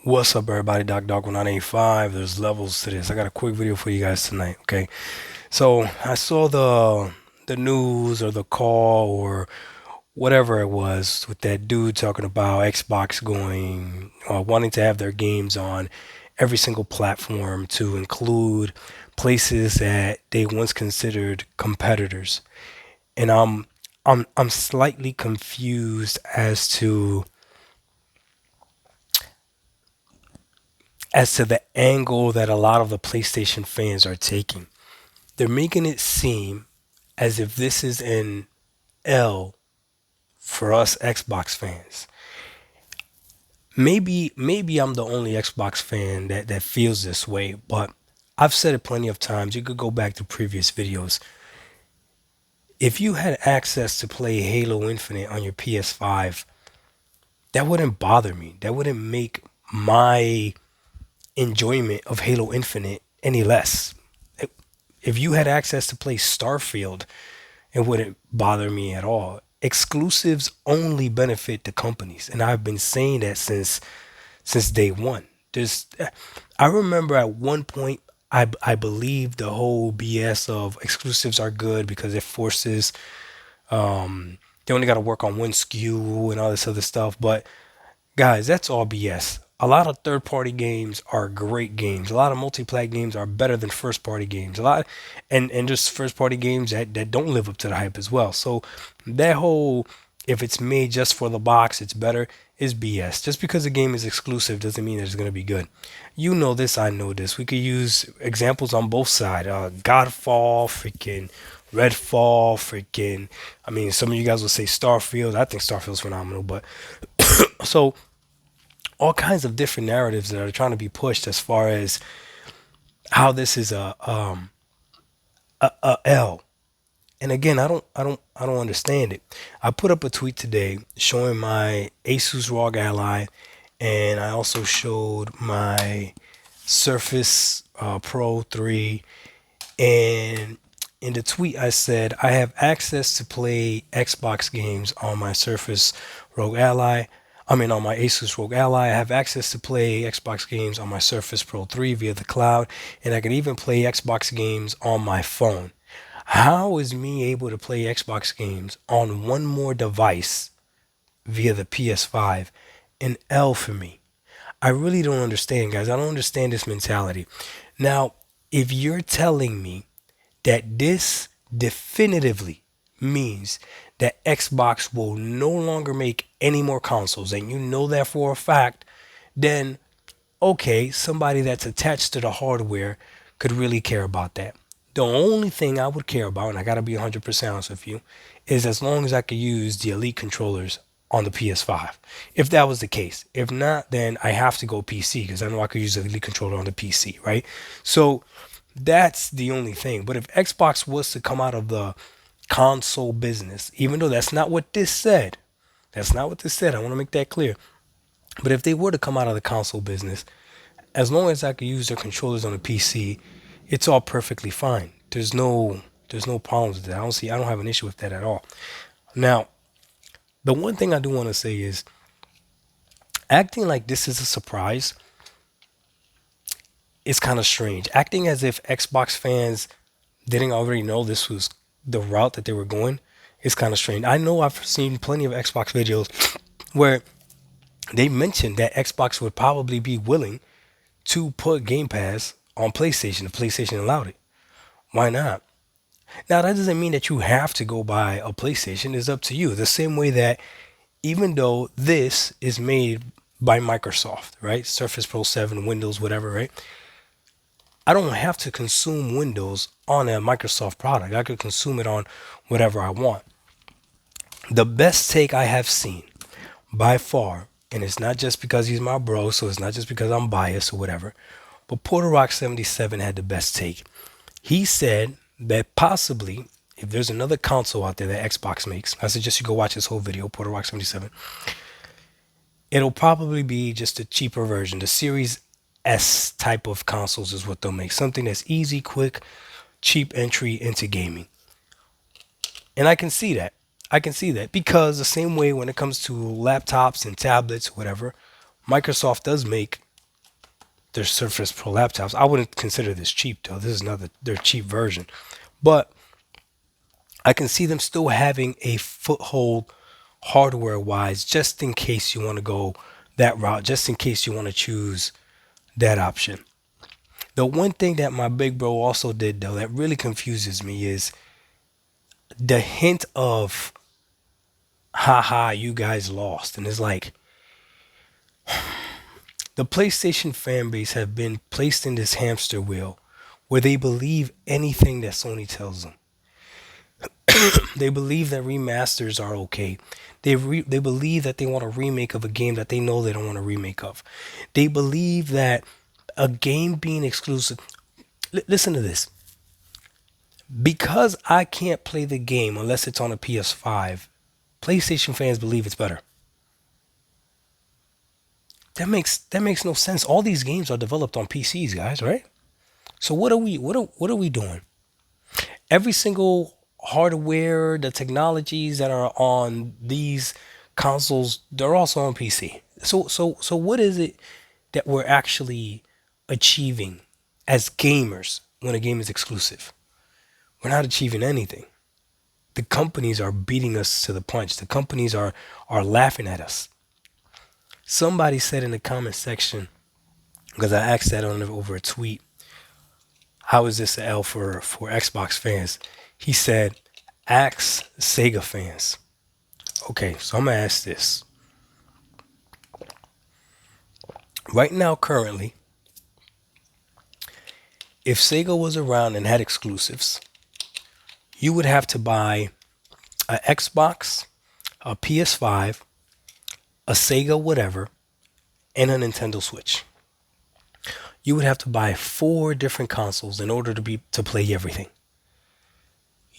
What's up, everybody? Doc 1985. There's levels to this. I got a quick video for you guys tonight. Okay, so I saw the news or the call or whatever it was with that dude talking about Xbox going wanting to have their games on every single platform to include places that they once considered competitors. And I'm slightly confused as to the angle that a lot of the PlayStation fans are taking. They're making it seem as if this is an L for us Xbox fans. Maybe I'm the only Xbox fan that feels this way, but I've said it plenty of times. You could go back to previous videos. If you had access to play Halo Infinite on your PS5, that wouldn't bother me. That wouldn't make my enjoyment of Halo Infinite any less. If you had access to play Starfield, it wouldn't bother me at all. Exclusives only benefit the companies, and I've been saying that since day one. There's, I remember at one point I believed the whole BS of exclusives are good because it forces they only got to work on one SKU and all this other stuff. But guys, that's all BS. A lot of third party games are great games. A lot of multiplayer games are better than first party games. A lot and just first party games that don't live up to the hype as well. So that whole if it's made just for the box, it's better is BS. Just because a game is exclusive doesn't mean it's gonna be good. You know this, I know this. We could use examples on both sides. Godfall, freaking Redfall, freaking. I mean, some of you guys will say Starfield. I think Starfield's phenomenal, but so all kinds of different narratives that are trying to be pushed as far as how this is a L. And again, I don't understand it. I put up a tweet today showing my Asus ROG Ally, and I also showed my Surface Pro 3. And in the tweet, I said I have access to play Xbox games on my Surface ROG Ally. I mean, on my Asus ROG Ally, I have access to play Xbox games on my Surface Pro 3 via the cloud, and I can even play Xbox games on my phone. How is me able to play Xbox games on one more device via the PS5 an L for me? I really don't understand, guys. I don't understand this mentality. Now, if you're telling me that this definitively means that Xbox will no longer make any more consoles, and you know that for a fact, then okay, somebody that's attached to the hardware could really care about that. The only thing I would care about, and I gotta be 100% honest with you, is as long as I could use the Elite controllers on the PS5. If that was the case. If not, then I have to go PC because I know I could use the Elite controller on the PC, right? So that's the only thing. But if Xbox was to come out of the console business, even though that's not what this said. I want to make that clear. But if they were to come out of the console business, as long as I could use their controllers on the PC, it's all perfectly fine. There's no problems with that. I don't have an issue with that at all. Now, the one thing I do want to say is acting like this is a surprise is kind of strange. Acting as if Xbox fans didn't already know this was the route that they were going is kind of strange. I know I've seen plenty of Xbox videos where they mentioned that Xbox would probably be willing to put Game Pass on PlayStation if PlayStation allowed it. Why not? Now, that doesn't mean that you have to go buy a PlayStation. It's up to you. The same way that even though this is made by Microsoft, right? Surface Pro 7, Windows, whatever, right? I don't have to consume Windows on a Microsoft product. I could consume it on whatever I want. The best take I have seen by far, and it's not just because he's my bro, so it's not just because I'm biased or whatever, but Porter Rock 77 had the best take. He said that possibly, if there's another console out there that Xbox makes, I suggest you go watch this whole video, Porter Rock 77. It'll probably be just a cheaper version. The Series S type of consoles is what they'll make. Something that's easy, quick, cheap entry into gaming. And I can see that. I can see that because the same way when it comes to laptops and tablets, whatever, Microsoft does make their Surface Pro laptops. I wouldn't consider this cheap though. This is not their cheap version, but I can see them still having a foothold hardware wise, just in case you want to go that route, just in case you want to choose that option. The one thing that my big bro also did though that really confuses me is the hint of haha, you guys lost. And it's like the PlayStation fan base have been placed in this hamster wheel where they believe anything that Sony tells them. They believe that remasters are okay. They believe that they want a remake of a game that they know they don't want a remake of. They believe that a game being exclusive. Listen to this. Because I can't play the game unless it's on a PS5, PlayStation fans believe it's better. That makes no sense. All these games are developed on PCs, guys, right? So what are we doing? Every single hardware, the technologies that are on these consoles, they're also on PC. So what is it that we're actually achieving as gamers when a game is exclusive? We're not achieving anything. The companies are beating us to the punch. The companies are laughing at us. Somebody said in the comment section, because I asked that on over a tweet, how is this an L for Xbox fans? He said, ask Sega fans. Okay, so I'm gonna ask this. Right now, currently, if Sega was around and had exclusives, you would have to buy a Xbox, a PS5, a Sega whatever, and a Nintendo Switch. You would have to buy four different consoles in order to play everything.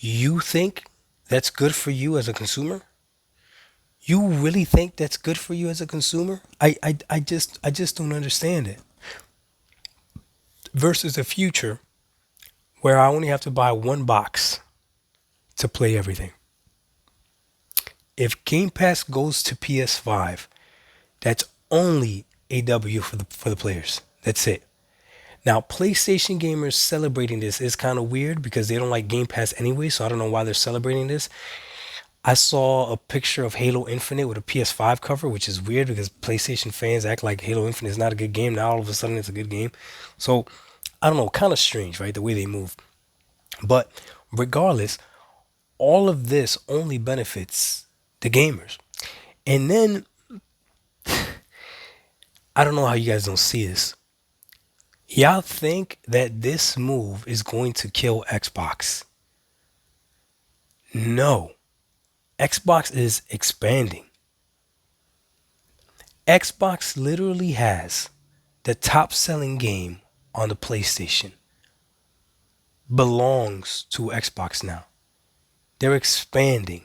You think that's good for you as a consumer? You really think that's good for you as a consumer? I just don't understand it. Versus the future where I only have to buy one box to play everything. If Game Pass goes to PS5, that's only a W for the players. That's it. Now, PlayStation gamers celebrating this is kind of weird because they don't like Game Pass anyway, so I don't know why they're celebrating this. I saw a picture of Halo Infinite with a PS5 cover, which is weird because PlayStation fans act like Halo Infinite is not a good game. Now all of a sudden it's a good game. So I don't know, kind of strange, right? The way they move. But regardless, all of this only benefits the gamers. And then I don't know how you guys don't see this. Y'all think that this move is going to kill Xbox? No. Xbox is expanding. Xbox literally has the top selling game on the PlayStation belongs to Xbox now. They're expanding.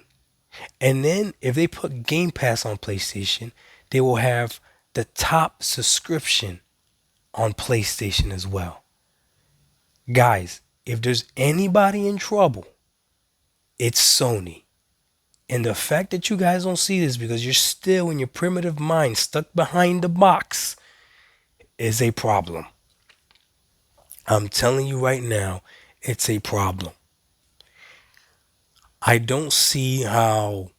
And then if they put Game Pass on PlayStation, they will have the top subscription on PlayStation as well. Guys, if there's anybody in trouble, it's Sony. And the fact that you guys don't see this because you're still in your primitive mind stuck behind the box is a problem. I'm telling you right now, it's a problem. I don't see how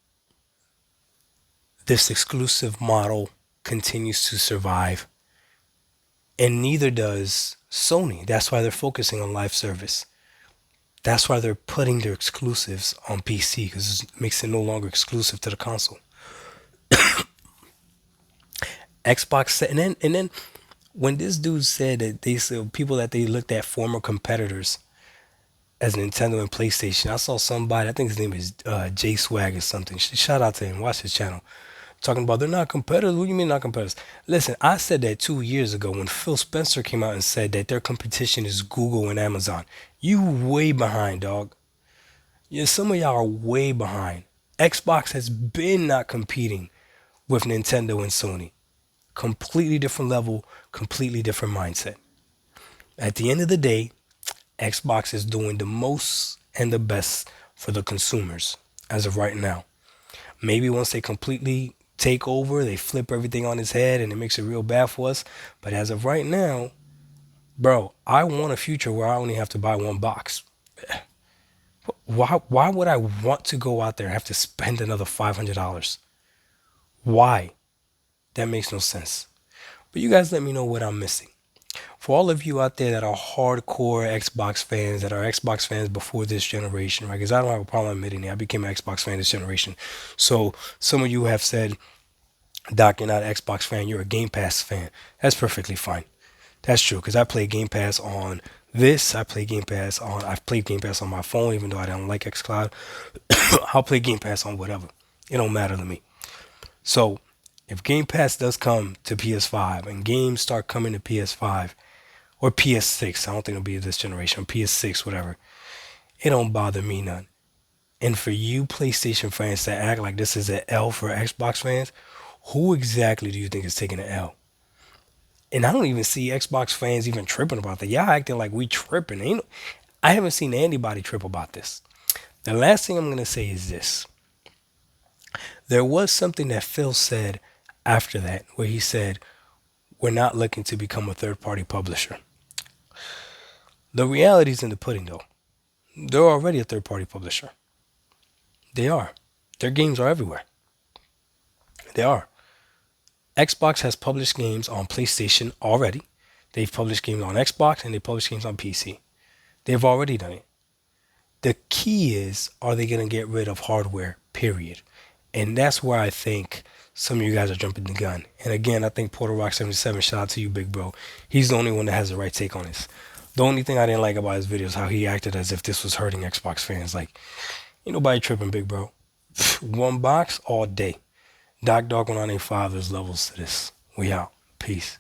this exclusive model continues to survive, and neither does Sony. That's why they're focusing on live service. That's why they're putting their exclusives on PC because it makes it no longer exclusive to the console. Xbox said, and then when this dude said that they said people that they looked at former competitors as Nintendo and PlayStation, I saw somebody, I think his name is J Swag or something. Shout out to him. Watch his channel. Talking about they're not competitors. What do you mean not competitors? Listen, I said that 2 years ago when Phil Spencer came out and said that their competition is Google and Amazon. You way behind, dog. Yeah, some of y'all are way behind. Xbox has been not competing with Nintendo and Sony. Completely different level, completely different mindset. At the end of the day, Xbox is doing the most and the best for the consumers as of right now. Maybe once they completely take over, they flip everything on its head and it makes it real bad for us. But as of right now, Bro, I want a future where I only have to buy one box. Why would I want to go out there and have to spend another $500? Why? That makes no sense. But you guys let me know what I'm missing. For all of you out there that are hardcore Xbox fans, that are Xbox fans before this generation, right? Because I don't have a problem admitting it. I became an Xbox fan this generation. So some of you have said, Doc, you're not an Xbox fan, you're a Game Pass fan. That's perfectly fine. That's true, because I play Game Pass on this. I've played Game Pass on my phone, even though I don't like xCloud. I'll play Game Pass on whatever. It don't matter to me. So if Game Pass does come to PS5 and games start coming to PS5 or PS6, I don't think it'll be this generation, PS6, whatever, it don't bother me none. And for you PlayStation fans that act like this is an L for Xbox fans, who exactly do you think is taking an L? And I don't even see Xbox fans even tripping about that. Y'all acting like we tripping. I haven't seen anybody trip about this. The last thing I'm gonna say is this. There was something that Phil said after that, where he said, we're not looking to become a third party publisher. The reality's in the pudding though. They're already a third party publisher. They are. Their games are everywhere. They are. Xbox has published games on PlayStation already. They've published games on Xbox and they publish games on PC. They've already done it. The key is, are they going to get rid of hardware? Period. And that's where I think some of you guys are jumping the gun. And again, I think Porter Rock 77, shout out to you, big bro. He's the only one that has the right take on this. The only thing I didn't like about his video is how he acted as if this was hurting Xbox fans. Like, ain't nobody tripping, big bro. One box all day. Doc Dog 1985, there's levels to this. We out. Peace.